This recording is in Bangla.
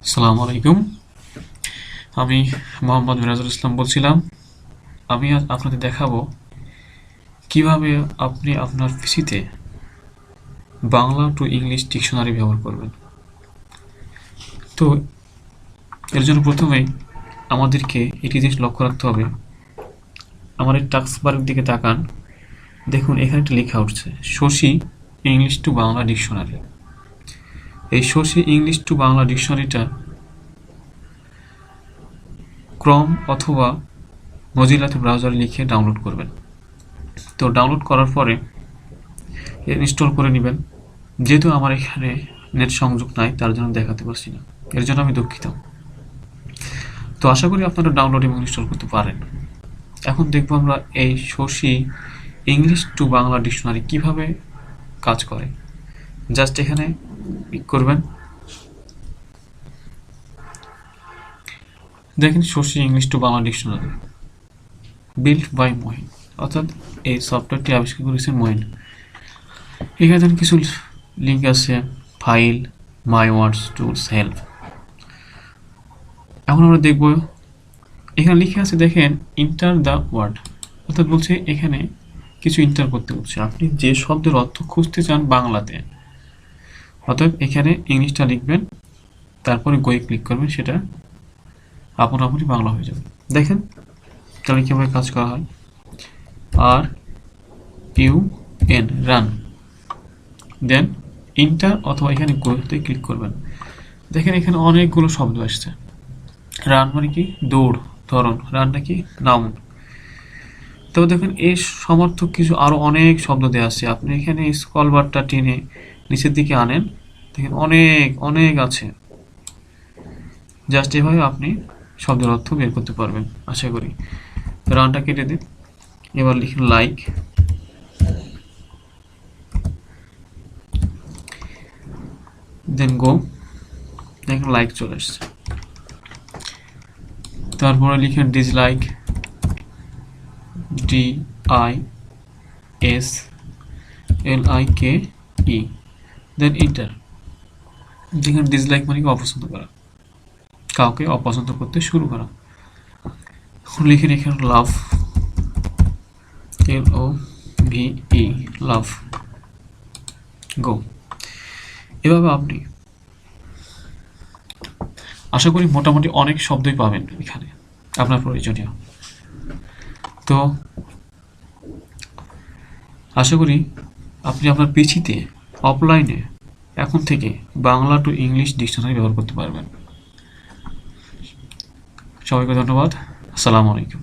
আসসালামু আলাইকুম। আমি মোহাম্মদ মিরাজুল ইসলাম বলছিলাম। আমি আজ আপনাদের দেখাবো কিভাবে আপনি আপনার পিসিতে বাংলা টু ইংলিশ ডিকশনারি ব্যবহার করবেন। তো এর জন্য প্রথমেই আমাদেরকে একটি জিনিস লক্ষ্য রাখতে হবে। আমার এই টাস্ক বারের দিকে তাকান, দেখুন এখানে একটা লেখা উঠছে Shashi English to Bangla dictionary. এই শশী ইংলিশ টু বাংলা ডিকশনারিটা ক্রম অথবা মজিলাতে ব্রাউজারে লিখে ডাউনলোড করবেন। তো ডাউনলোড করার পরে ইনস্টল করে নেবেন। যেহেতু আমার এখানে নেট সংযোগ নাই, তার জন্য দেখাতে পারছি না, এর জন্য আমি দুঃখিত। তো আশা করি আপনারা ডাউনলোড এবং ইনস্টল করতে পারেন। এখন দেখবো আমরা এই Shashi English to Bangla dictionary কিভাবে কাজ করে। জাস্ট এখানে ক্লিক করবেন, দেখেন Shashi English to Bangla dictionary build by Mohin, অর্থাৎ এই সফটওয়্যারটি আবিষ্কার করেছেন মহিন। এখানে কিছু লিঙ্ক আছে, ফাইল, মাই ওয়ার্ডস, টুলস, হেল্প। এখন আমরা দেখব এখানে লিখে আছে, দেখেন ইন্টার দ্য ওয়ার্ড, অর্থাৎ বলছে এখানে কিছু ইন্টার করতে হচ্ছে। আপনি যে শব্দের অর্থ খুঁজতে চান বাংলাতে, অতএব এখানে ইংলিশটা লিখবেন, তারপরে গয়ে ক্লিক করবেন, সেটা আপনি বাংলা হয়ে যাবে। দেখেন তাহলে কীভাবে কাজ করা হয়। R U N run, then enter অথবা এখানে গোতে ক্লিক করবেন। দেখেন এখানে অনেকগুলো শব্দ আসছে। রান মানে কি দৌড়, ধরন, রান নাকি নাউন। তবে দেখেন এই সমর্থক কিছু আরো অনেক শব্দ দেওয়া আছে। আপনি এখানে স্ক্রল বারটা টেনে নিচের দিকে আনেন, দেখেন অনেক অনেক আছে। জাস্ট এভাবে আপনি শব্দের অর্থ বের করতে পারবেন আশা করি। রানটা কেটে দিন, এবার লিখুন লাইক, দেন গো, দেখেন লাইক চলে আসছে। তারপরে লিখেন ডিসলাইক, DISLIKE, দেন ইন্টার। যেখানে ডিসলাইক মানে কি অপছন্দ করা, কাউকে অপছন্দ করতে শুরু করা। এখন লিখেন এখানে লাভ, LOVE, লাভ, গো। এভাবে আপনি আশা করি মোটামুটি অনেক শব্দই পাবেন এখানে আপনার প্রয়োজনীয়। তো আশা করি আপনি আপনার পিসিতে অফলাইনে এখন থেকে বাংলা টু ইংলিশ ডিকশনারি ব্যবহার করতে পারবেন। সবাইকে ধন্যবাদ। আসসালামু আলাইকুম।